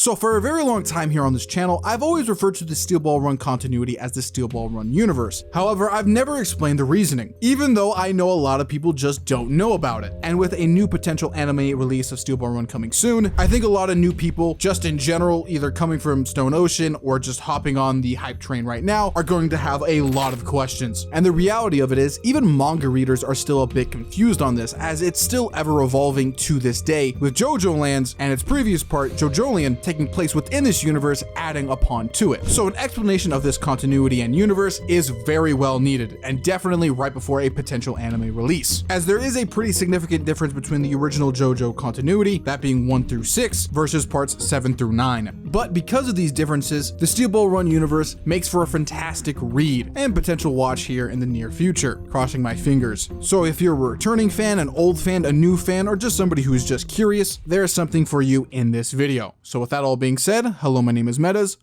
So for a very long time here on this channel, I've always referred to the Steel Ball Run continuity as the Steel Ball Run universe. However, I've never explained the reasoning, even though I know a lot of people just don't know about it. And with a new potential anime release of Steel Ball Run coming soon, I think a lot of new people, just in general, either coming from Stone Ocean or just hopping on the hype train right now, are going to have a lot of questions. And the reality of it is, even manga readers are still a bit confused on this, as it's still ever evolving to this day, with JoJo Lands and its previous part, JoJolion, taking place within this universe, adding upon to it. So an explanation of this continuity and universe is very well needed, and definitely right before a potential anime release, as there is a pretty significant difference between the original JoJo continuity, that being 1 through 6, versus parts 7 through 9. But because of these differences, the Steel Ball Run universe makes for a fantastic read and potential watch here in the near future, crossing my fingers. So if you're a returning fan, an old fan, a new fan, or just somebody who's just curious, there's something for you in this video. So with that all being said, hello, my name is Metas.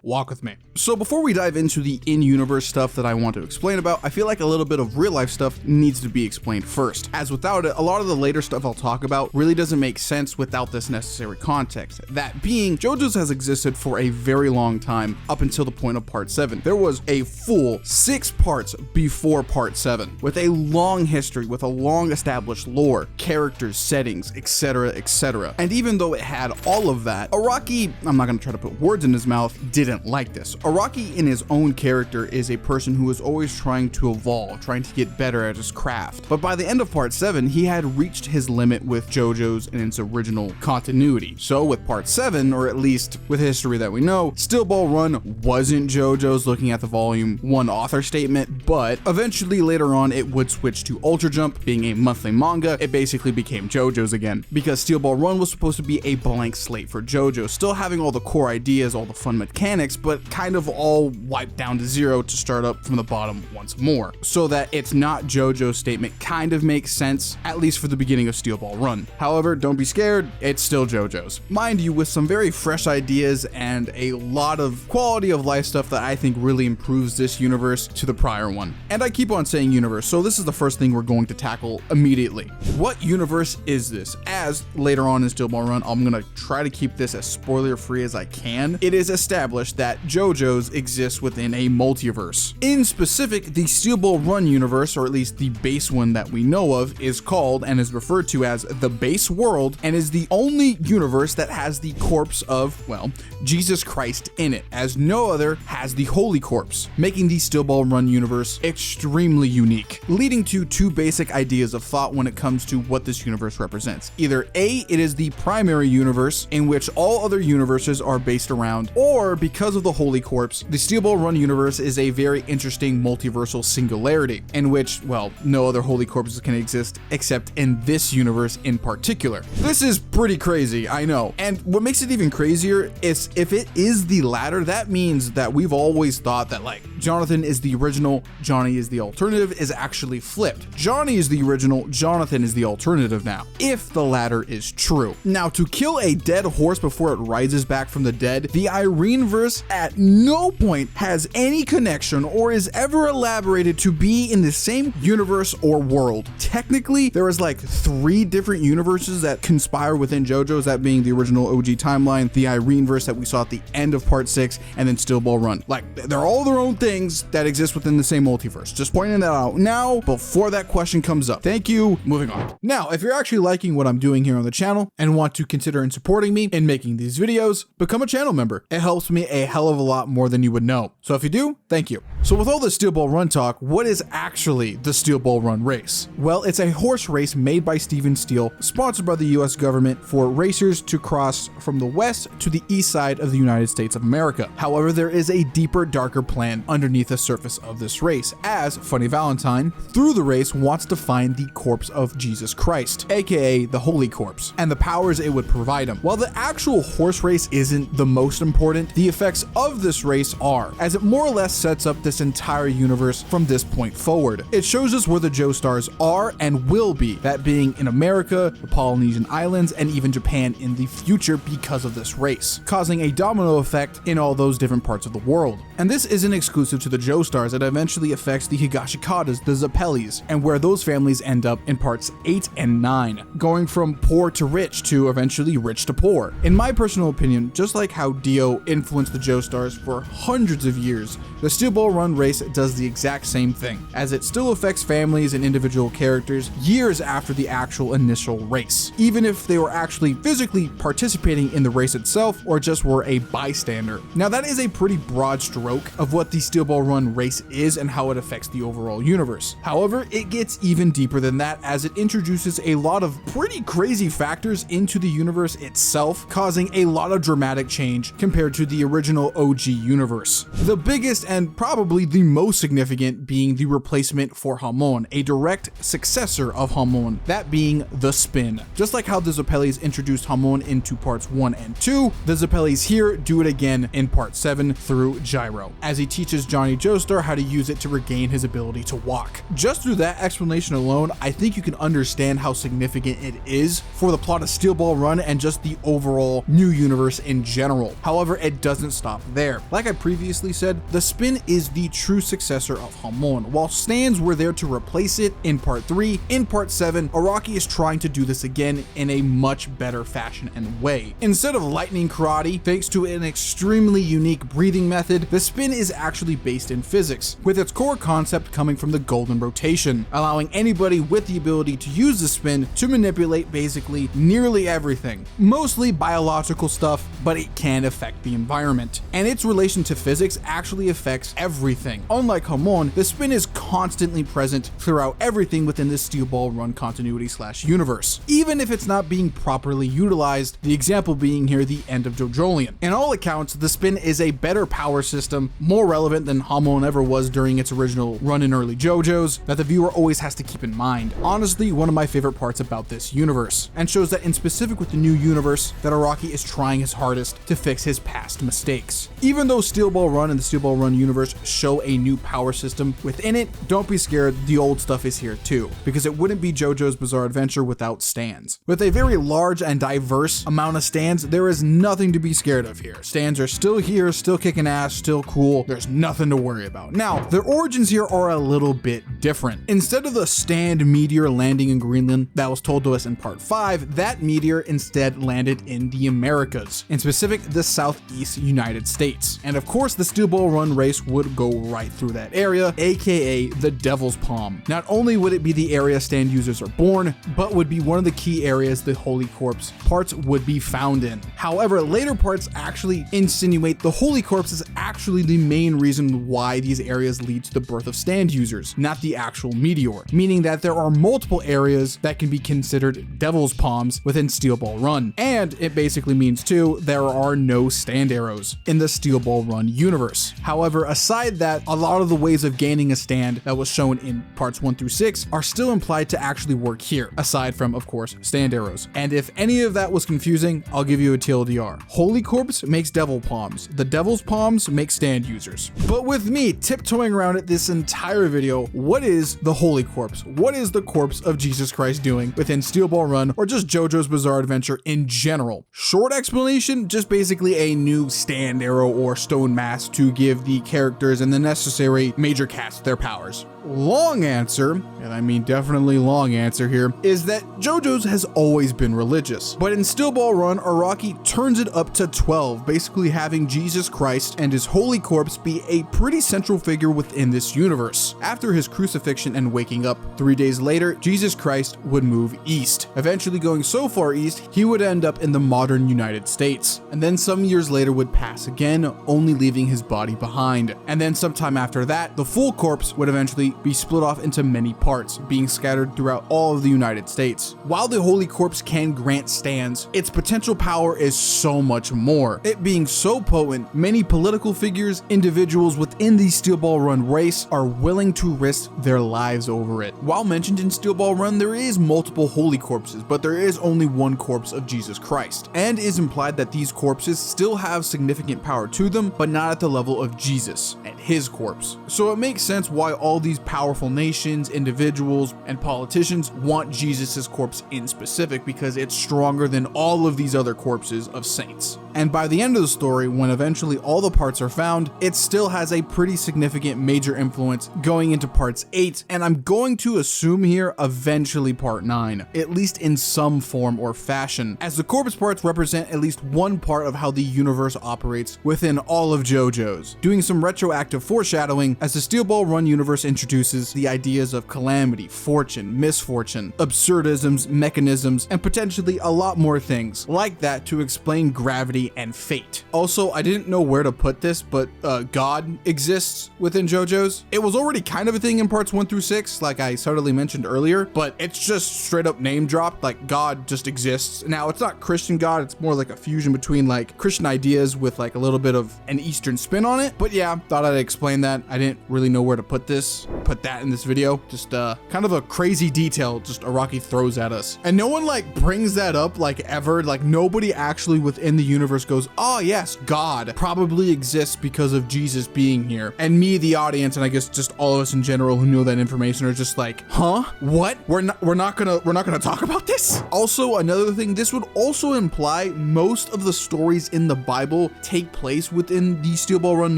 Walk with me. So before we dive into the in-universe stuff that I want to explain about, I feel like a little bit of real-life stuff needs to be explained first, as without it, a lot of the later stuff I'll talk about really doesn't make sense without this necessary context. That being, JoJo's has existed for a very long time, up until the point of part 7. There was a full 6 parts before part 7, with a long history, with a long established lore, characters, settings, etc, etc. And even though it had all of that, Araki, I'm not gonna try to put words in his mouth, didn't like this. Araki in his own character is a person who is always trying to evolve, trying to get better at his craft. But by the end of part 7, he had reached his limit with JoJo's and its original continuity. So with part 7, or at least with history that we know, Steel Ball Run wasn't JoJo's, looking at the volume 1 author statement, but eventually later on it would switch to Ultra Jump, being a monthly manga. It basically became JoJo's again, because Steel Ball Run was supposed to be a blank slate for JoJo, still having all the core ideas, all the fun mechanics, but kind of all wiped down to zero to start up from the bottom once more. So that it's not JoJo's statement kind of makes sense, at least for the beginning of Steel Ball Run. However, don't be scared, it's still JoJo's. Mind you, with some very fresh ideas and a lot of quality of life stuff that I think really improves this universe to the prior one. And I keep on saying universe, so this is the first thing we're going to tackle immediately. What universe is this? As later on in Steel Ball Run, I'm gonna try to keep this as spoiler free as I can. It is established that JoJo's exists within a multiverse. In specific, the Steel Ball Run universe, or at least the base one that we know of, is called and is referred to as the base world, and is the only universe that has the corpse of, well, Jesus Christ in it, as no other has the Holy Corpse, making the Steel Ball Run universe extremely unique, leading to two basic ideas of thought when it comes to what this universe represents. Either A, it is the primary universe in which all other universes are based around, or because of the Holy Corpse, the Steel Ball Run universe is a very interesting multiversal singularity, in which, well, no other Holy Corpses can exist except in this universe in particular. This is pretty crazy, I know. And what makes it even crazier is if it is the latter, that means that we've always thought that, like, Jonathan is the original, Johnny is the alternative, is actually flipped. Johnny is the original, Jonathan is the alternative now, if the latter is true. Now, to kill a dead horse before it rises back from the dead, the Ireneverse at no point has any connection or is ever elaborated to be in the same universe or world. Technically, there is like 3 different universes that conspire within JoJo's, that being the original OG timeline, the Ireneverse that we saw at the end of part 6, and then Steel Ball Run. Like, they're all their own things that exist within the same multiverse. Just pointing that out now before that question comes up. Thank you. Moving on. Now, if you're actually liking what I'm doing here on the channel and want to consider in supporting me in making these videos, become a channel member. It helps me a hell of a lot more than you would know. So if you do, thank you. So with all the Steel Ball Run talk, what is actually the Steel Ball Run race? Well, it's a horse race made by Steven Steele, sponsored by the US government for racers to cross from the west to the east side of the United States of America. However, there is a deeper, darker plan underneath the surface of this race, as Funny Valentine, through the race, wants to find the corpse of Jesus Christ, aka the Holy Corpse, and the powers it would provide him. While the actual horse race isn't the most important, the effect effects of this race are, as it more or less sets up this entire universe from this point forward. It shows us where the Joestars are and will be, that being in America, the Polynesian Islands, and even Japan in the future because of this race, causing a domino effect in all those different parts of the world. And this isn't exclusive to the Joestars, it eventually affects the Higashikatas, the Zeppellis, and where those families end up in parts 8 and 9, going from poor to rich to eventually rich to poor. In my personal opinion, just like how Dio influenced the Joestars for hundreds of years, the Steel Ball Run race does the exact same thing, as it still affects families and individual characters years after the actual initial race, even if they were actually physically participating in the race itself or just were a bystander. Now that is a pretty broad stroke of what the Steel Ball Run race is and how it affects the overall universe. However, it gets even deeper than that, as it introduces a lot of pretty crazy factors into the universe itself, causing a lot of dramatic change compared to the original OG universe. The biggest and probably the most significant being the replacement for Hamon, a direct successor of Hamon, that being the spin. Just like how the Zeppellis introduced Hamon into parts 1 and 2, the Zeppellis here do it again in part 7 through Gyro, as he teaches Johnny Joestar how to use it to regain his ability to walk. Just through that explanation alone, I think you can understand how significant it is for the plot of Steel Ball Run and just the overall new universe in general. However, it doesn't stop there. Like I previously said, the spin is the true successor of Hamon, while stands were there to replace it in part 3. In part 7, Araki is trying to do this again in a much better fashion and way. Instead of lightning karate, thanks to an extremely unique breathing method, the spin is actually based in physics, with its core concept coming from the golden rotation, allowing anybody with the ability to use the spin to manipulate basically nearly everything, mostly biological stuff, but it can affect the environment. And its relation to physics actually affects everything. Unlike Hamon, the spin is constantly present throughout everything within the Steel Ball Run continuity / universe, even if it's not being properly utilized, the example being here the end of JoJolion. In all accounts, the spin is a better power system, more relevant than Hamon ever was during its original run in early JoJo's, that the viewer always has to keep in mind. Honestly, one of my favorite parts about this universe, and shows that in specific with the new universe, that Araki is trying his hardest to fix his past mistakes. Even though Steel Ball Run and the Steel Ball Run universe show a new power system within it, don't be scared, the old stuff is here too, because it wouldn't be JoJo's Bizarre Adventure without stands. With a very large and diverse amount of stands, there is nothing to be scared of here. Stands are still here, still kicking ass, still cool, there's nothing to worry about. Now, their origins here are a little bit different. Instead of the stand meteor landing in Greenland that was told to us in part 5, that meteor instead landed in the Americas, in specific the Southeast United States. And of course, the Steel Ball Run race would go right through that area, aka the Devil's Palm. Not only would it be the area stand users are born, but would be one of the key areas the Holy Corpse parts would be found in. However, later parts actually insinuate the Holy Corpse is actually the main reason why these areas lead to the birth of stand users, not the actual meteor, meaning that there are multiple areas that can be considered Devil's Palms within Steel Ball Run. And it basically means too, there are no stand arrows in the Steel Ball Run universe. However, aside that, a lot of the ways of gaining a stand that was shown in parts 1 through 6 are still implied to actually work here, aside from, of course, stand arrows. And if any of that was confusing, I'll give you a TLDR. Holy Corpse makes Devil Palms. The Devil's Palms make stand users. But with me tiptoeing around it this entire video, what is the Holy Corpse? What is the corpse of Jesus Christ doing within Steel Ball Run or just JoJo's Bizarre Adventure in general? Short explanation, just basically a new stand arrow or stone mask to give the characters and the necessary major cast their powers. Long answer, and I mean definitely long answer here, is that JoJo's has always been religious, but in Steel Ball Run, Araki turns it up to 12, basically having Jesus Christ and his Holy Corpse be a pretty central figure within this universe. After his crucifixion and waking up 3 days later, Jesus Christ would move east, eventually going so far east he would end up in the modern United States, and then some years later would pass again, only leaving his body behind. And then sometime after that, the full corpse would eventually easily be split off into many parts, being scattered throughout all of the United States. While the Holy Corpse can grant stands, its potential power is so much more. It being so potent, many political figures, individuals within the Steel Ball Run race are willing to risk their lives over it. While mentioned in Steel Ball Run, there is multiple holy corpses, but there is only one corpse of Jesus Christ, and is implied that these corpses still have significant power to them, but not at the level of Jesus and his corpse. So it makes sense why all these powerful nations, individuals, and politicians want Jesus's corpse in specific, because it's stronger than all of these other corpses of saints. And by the end of the story, when eventually all the parts are found, it still has a pretty significant major influence going into parts 8, and I'm going to assume here eventually part 9, at least in some form or fashion, as the corpse parts represent at least one part of how the universe operates within all of JoJo's, doing some retroactive foreshadowing as the Steel Ball Run universe introduces the ideas of calamity, fortune, misfortune, absurdisms, mechanisms, and potentially a lot more things like that to explain gravity and fate. Also, I didn't know where to put this, but God exists within JoJo's. It was already kind of a thing in parts 1 through 6, like I subtly mentioned earlier, but it's just straight up name dropped, like God just exists. Now, it's not Christian God, it's more like a fusion between like Christian ideas with like a little bit of an Eastern spin on it. But yeah, thought I'd explain that. I didn't really know where to put that in this video. Just kind of a crazy detail just Araki throws at us. And no one like brings that up like ever, like nobody actually within the universe goes, oh yes, God probably exists because of Jesus being here. And me, the audience, and I guess just all of us in general who know that information are just like, huh? What? We're not gonna talk about this? Also, another thing, this would also imply most of the stories in the Bible take place within the Steel Ball Run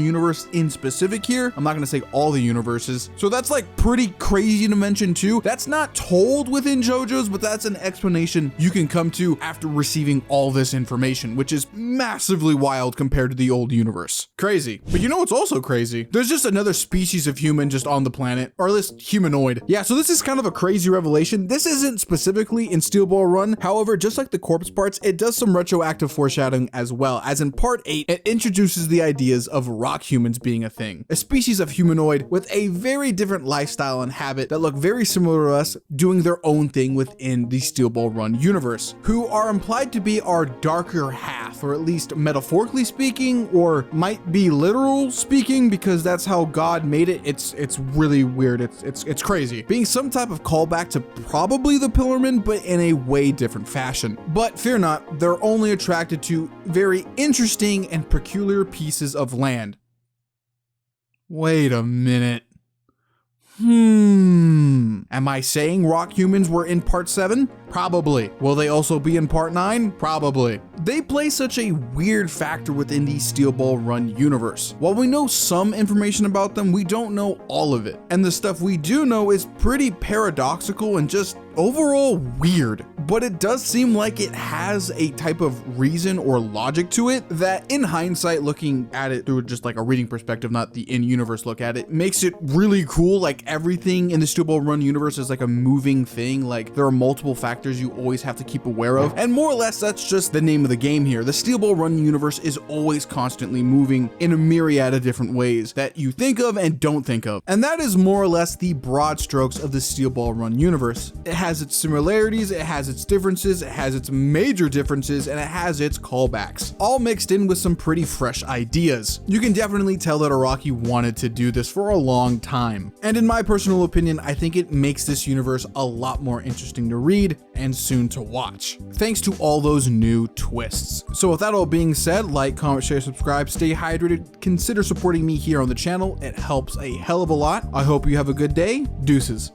universe in specific here. I'm not gonna say all the universes. So that's like pretty crazy to mention too. That's not told within JoJo's, but that's an explanation you can come to after receiving all this information, which is massively wild compared to the old universe. Crazy. But you know what's also crazy? There's just another species of human just on the planet, or at least humanoid. Yeah, so this is kind of a crazy revelation. This isn't specifically in Steel Ball Run. However, just like the corpse parts, it does some retroactive foreshadowing as well, as in part 8, it introduces the ideas of rock humans being a thing. A species of humanoid with a very different lifestyle and habit that look very similar to us, doing their own thing within the Steel Ball Run universe, who are implied to be our darker half, or at least metaphorically speaking, or might be literal speaking, because that's how God made it. It's really weird. It's crazy. Being some type of callback to probably the Pillarmen, but in a way different fashion. But fear not, they're only attracted to very interesting and peculiar pieces of land. Wait a minute. Am I saying rock humans were in part 7? Probably. Will they also be in part 9? Probably. They play such a weird factor within the Steel Ball Run universe. While we know some information about them, we don't know all of it. And the stuff we do know is pretty paradoxical and just overall weird. But it does seem like it has a type of reason or logic to it that, in hindsight, looking at it through just like a reading perspective, not the in-universe look at it, makes it really cool. Like everything in the Steel Ball Run universe is like a moving thing. Like there are multiple factors you always have to keep aware of. And more or less, that's just the name of the game here. The Steel Ball Run universe is always constantly moving in a myriad of different ways that you think of and don't think of. And that is more or less the broad strokes of the Steel Ball Run universe. It has its similarities, it has its differences, it has its major differences, and it has its callbacks, all mixed in with some pretty fresh ideas. You can definitely tell that Araki wanted to do this for a long time. And in my personal opinion, I think it makes this universe a lot more interesting to read and soon to watch, thanks to all those new twists. So with that all being said, like, comment, share, subscribe, stay hydrated, consider supporting me here on the channel. It helps a hell of a lot. I hope you have a good day. Deuces.